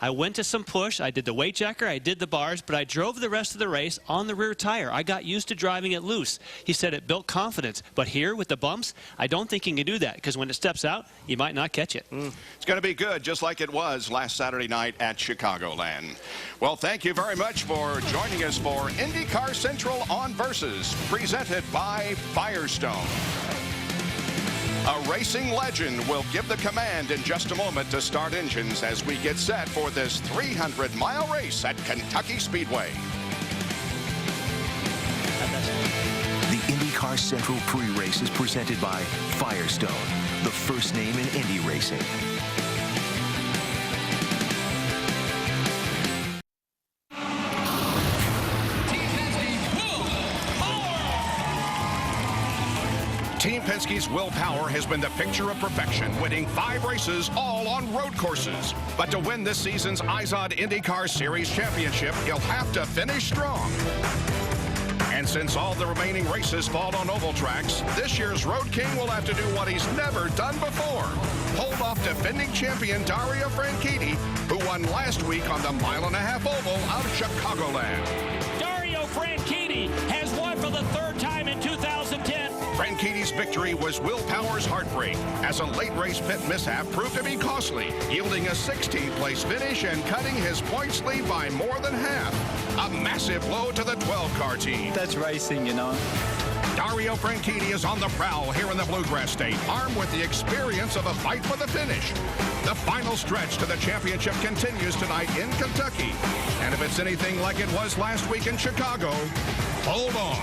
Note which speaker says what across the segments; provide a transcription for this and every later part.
Speaker 1: I went to some push. I did the weight checker. I did the bars, but I drove the rest of the race on the rear tire. I got used to driving it loose. He said it built confidence. But here with the bumps, I don't think you can do that because when it steps out, you might not catch it.
Speaker 2: It's going to be good, just like it was last Saturday night at Chicagoland. Well, thank you very much for joining us for IndyCar Central on Versus, presented by Firestone. A racing legend will give the command in just a moment to start engines as we get set for this 300-mile race at Kentucky Speedway.
Speaker 3: The IndyCar Central pre-race is presented by Firestone, the first name in Indy racing.
Speaker 2: Team Penske's Will Power has been the picture of perfection, winning 5 races, all on road courses. But to win this season's IZOD IndyCar Series championship, he'll have to finish strong. And since all the remaining races fall on oval tracks, this year's Road King will have to do what he's never done before. Hold off defending champion Dario Franchitti, who won last week on the 1.5-mile oval out of Chicagoland.
Speaker 4: Dario Franchitti has won for the 3rd time in 2010.
Speaker 2: Franchitti's victory was Will Power's heartbreak, as a late race pit mishap proved to be costly, yielding a 16th place finish and cutting his points lead by more than half. A massive blow to the 12-car team.
Speaker 5: That's racing, you know.
Speaker 2: Dario Franchitti is on the prowl here in the Bluegrass State, armed with the experience of a fight for the finish. The final stretch to the championship continues tonight in Kentucky. And if it's anything like it was last week in Chicago, hold on.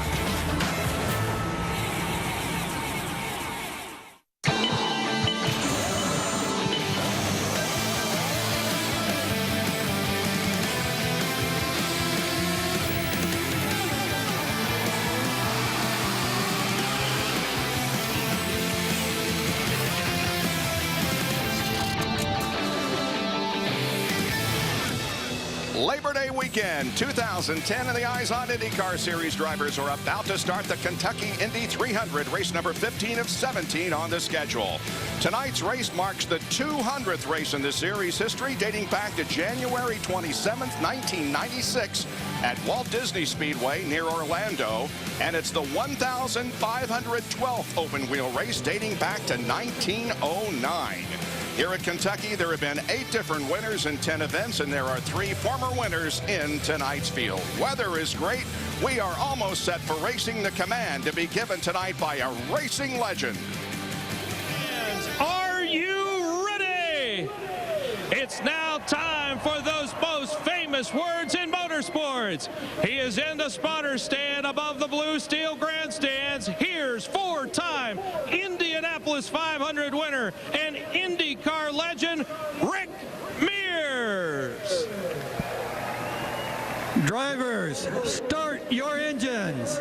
Speaker 2: Labor Day weekend 2010 and the IZOD IndyCar Series drivers are about to start the Kentucky Indy 300, race number 15 of 17 on the schedule. Tonight's race marks the 200th race in the series history, dating back to January 27th, 1996 at Walt Disney Speedway near Orlando, and it's the 1,512th open wheel race dating back to 1909. Here at Kentucky, there have been 8 different winners in 10 events, and there are 3 former winners in tonight's field. Weather is great. We are almost set for racing the command to be given tonight by a racing legend.
Speaker 4: Are you ready? It's now time for those most famous words in motorsports. He is in the spotter stand above the blue steel grandstands. Here's 4-time Indianapolis 500 winner and IndyCar legend, Rick Mears.
Speaker 5: Drivers, start your engines.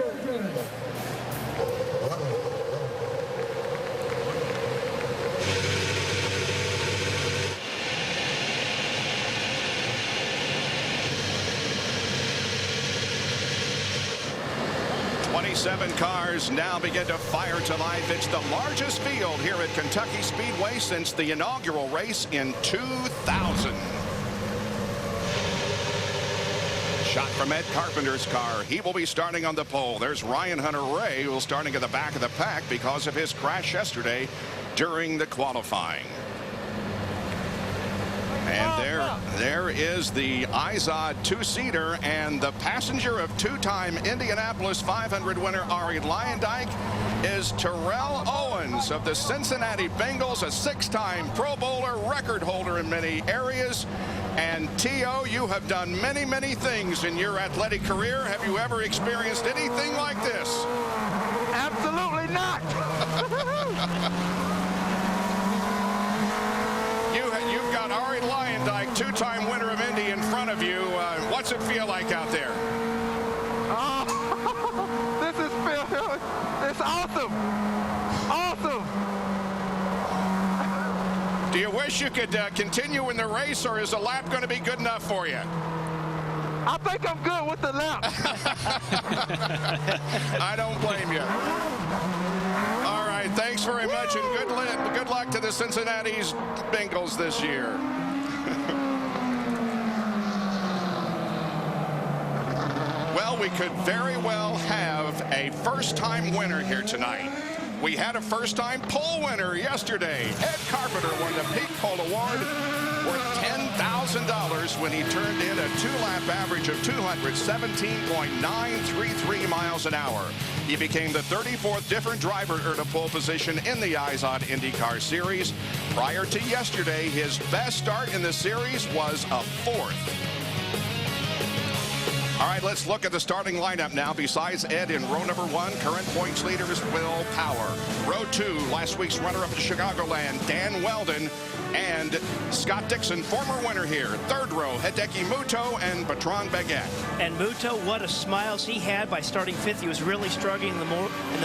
Speaker 2: Seven cars now begin to fire to life. It's the largest field here at Kentucky Speedway since the inaugural race in 2000. Shot from Ed Carpenter's car. He will be starting on the pole. There's Ryan Hunter-Ray, who will starting at the back of the pack because of his crash yesterday during the qualifying. And there is the IZOD 2-seater, and the passenger of 2-time Indianapolis 500 winner Arie Luyendyk is Terrell Owens of the Cincinnati Bengals, a 6-time Pro Bowler, record holder in many areas. And T.O., you have done many, many things in your athletic career. Have you ever experienced anything like this?
Speaker 6: Absolutely not.
Speaker 2: You've got Arie Luyendyk, 2-time winner of Indy, in front of you. What's it feel like out there?
Speaker 6: Oh, it's awesome. Awesome.
Speaker 2: Do you wish you could continue in the race, or is a lap going to be good enough for you?
Speaker 6: I think I'm good with the lap.
Speaker 2: I don't blame you. All right, thanks very much, and good luck to the Cincinnati Bengals this year. Well, we could very well have a first-time winner here tonight. We had a first-time pole winner yesterday. Ed Carpenter won the Peak Pole Award worth $10,000 when he turned in a two-lap average of 217.933 miles an hour. He became the 34th different driver to earn a pole position in the IZOD IndyCar Series. Prior to yesterday, his best start in the series was a 4th. All right, let's look at the starting lineup now. Besides Ed in row number 1, current points leader is Will Power. Row 2, last week's runner-up in Chicagoland, Dan Weldon, and Scott Dixon, former winner here. Third row, Hideki Muto and Bertrand Baguette.
Speaker 7: And Muto, what a smiles he had by starting 5th. He was really struggling in the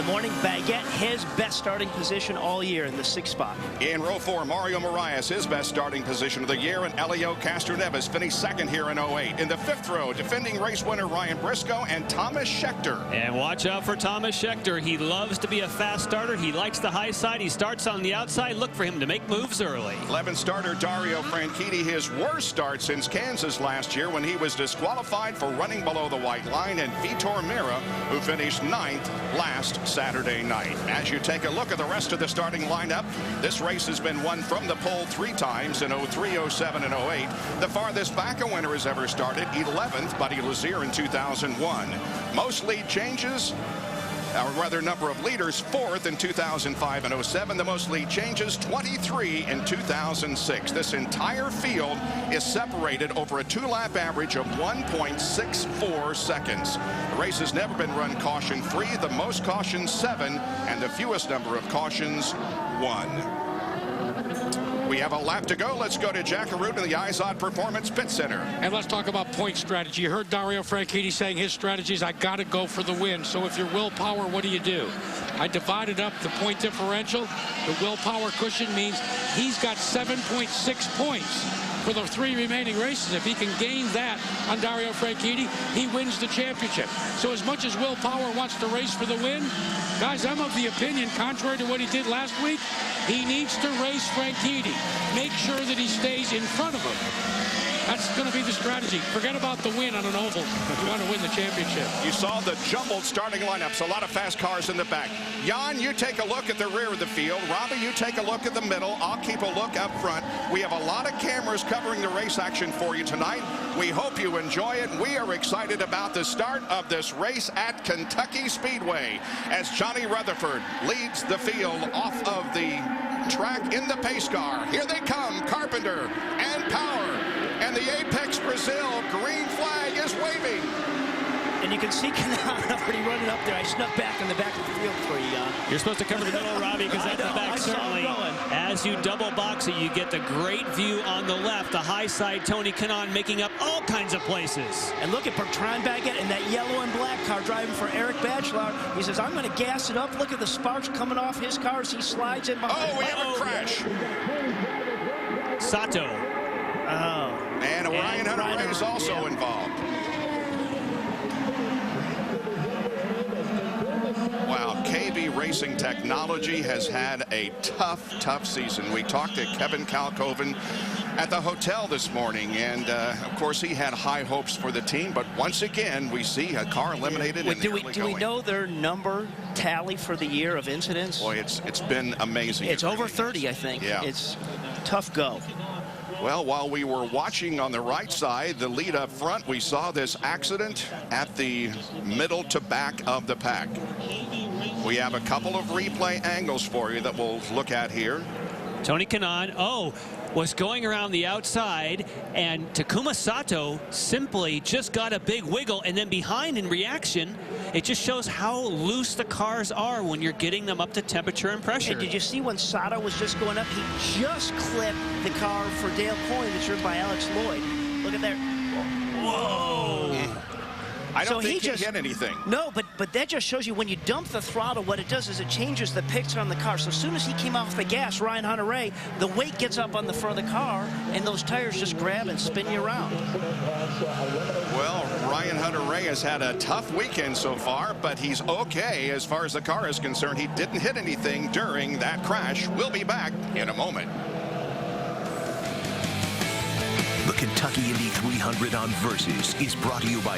Speaker 7: morning. Baguette, his best starting position all year in the 6th spot.
Speaker 2: In row 4, Mario Moraes, his best starting position of the year, and Elio Castroneves finished 2nd here in 08. In the 5th row, defending race winner Ryan Briscoe and Thomas Schechter.
Speaker 1: And watch out for Thomas Schechter. He loves to be a fast starter. He likes the high side. He starts on the outside. Look for him to make moves early.
Speaker 2: 11th starter Dario Franchitti, his worst start since Kansas last year when he was disqualified for running below the white line, and Vitor Mira, who finished 9th last Saturday night. As you take a look at the rest of the starting lineup, this race has been won from the pole 3 times in 03, 07, and 08. The farthest back a winner has ever started, 11th, Buddy Lazier in 2001. Most lead changes, or rather number of leaders, 4th in 2005 and 07. The most lead changes, 23 in 2006. This entire field is separated over a 2-lap average of 1.64 seconds. The race has never been run caution-free. The most cautions, 7, and the fewest number of cautions, 1. We have a lap to go. Let's go to Jack Arute in the IZOD Performance Pit Center.
Speaker 8: And let's talk about point strategy. You heard Dario Franchitti saying his strategy is I got to go for the win. So if you're willpower, what do? I divided up the point differential. The willpower cushion means he's got 7.6 points for the 3 remaining races. If he can gain that on Dario Franchitti, he wins the championship. So as much as willpower wants to race for the win, guys, I'm of the opinion, contrary to what he did last week, he needs to race Franchitti. Make sure that he stays in front of him. That's going to be the strategy. Forget about the win on an oval. You want to win the championship.
Speaker 2: You saw the jumbled starting lineups. A lot of fast cars in the back. Jan, you take a look at the rear of the field. Robbie, you take a look at the middle. I'll keep a look up front. We have a lot of cameras covering the race action for you tonight. We hope you enjoy it. We are excited about the start of this race at Kentucky Speedway as Johnny Rutherford leads the field off of the track in the pace car. Here they come, Carpenter and Power. And the Apex Brazil green flag is waving.
Speaker 7: And you can see Kanan already running up there. I snuck back in the back of the field for you, Jan.
Speaker 1: You're supposed to cover the middle, Robbie, because at the back, certainly, as you double box it, you get the great view on the left. The high side, Tony Kanaan making up all kinds of places.
Speaker 7: And look at Bertrand Baguette in that yellow and black car driving for Eric Bachelard. He says, I'm going to gas it up. Look at the sparks coming off his car as he slides in behind.
Speaker 2: Oh, we have a crash.
Speaker 1: Sato.
Speaker 7: Oh.
Speaker 2: And Ryan Hunter is also involved. Wow, KB Racing Technology has had a tough season. We talked to Kevin Kalkoven at the hotel this morning, and of course he had high hopes for the team, but once again we see a car eliminated.
Speaker 7: Do we know their number tally for the year of incidents?
Speaker 2: Boy, it's been amazing.
Speaker 7: It's over 30, I think.
Speaker 2: Yeah.
Speaker 7: It's tough go.
Speaker 2: Well, while we were watching on the right side, the lead up front, we saw this accident at the middle to back of the pack. We have a couple of replay angles for you that we'll look at here.
Speaker 1: Tony Kanaan, was going around the outside, and Takuma Sato simply just got a big wiggle, and then behind in reaction, it just shows how loose the cars are when you're getting them up to temperature and pressure.
Speaker 7: And did you see when Sato was just going up, he just clipped the car for Dale Coyne that's driven by Alex Lloyd. Look at there. Whoa.
Speaker 2: I don't think he hit anything.
Speaker 7: No, but that just shows you when you dump the throttle, what it does is it changes the picture on the car. So as soon as he came off the gas, Ryan Hunter-Reay, the weight gets up on the front of the car, and those tires just grab and spin you around.
Speaker 2: Well, Ryan Hunter-Reay has had a tough weekend so far, but he's okay as far as the car is concerned. He didn't hit anything during that crash. We'll be back in a moment.
Speaker 3: The Kentucky Indy 300 on Versus is brought to you by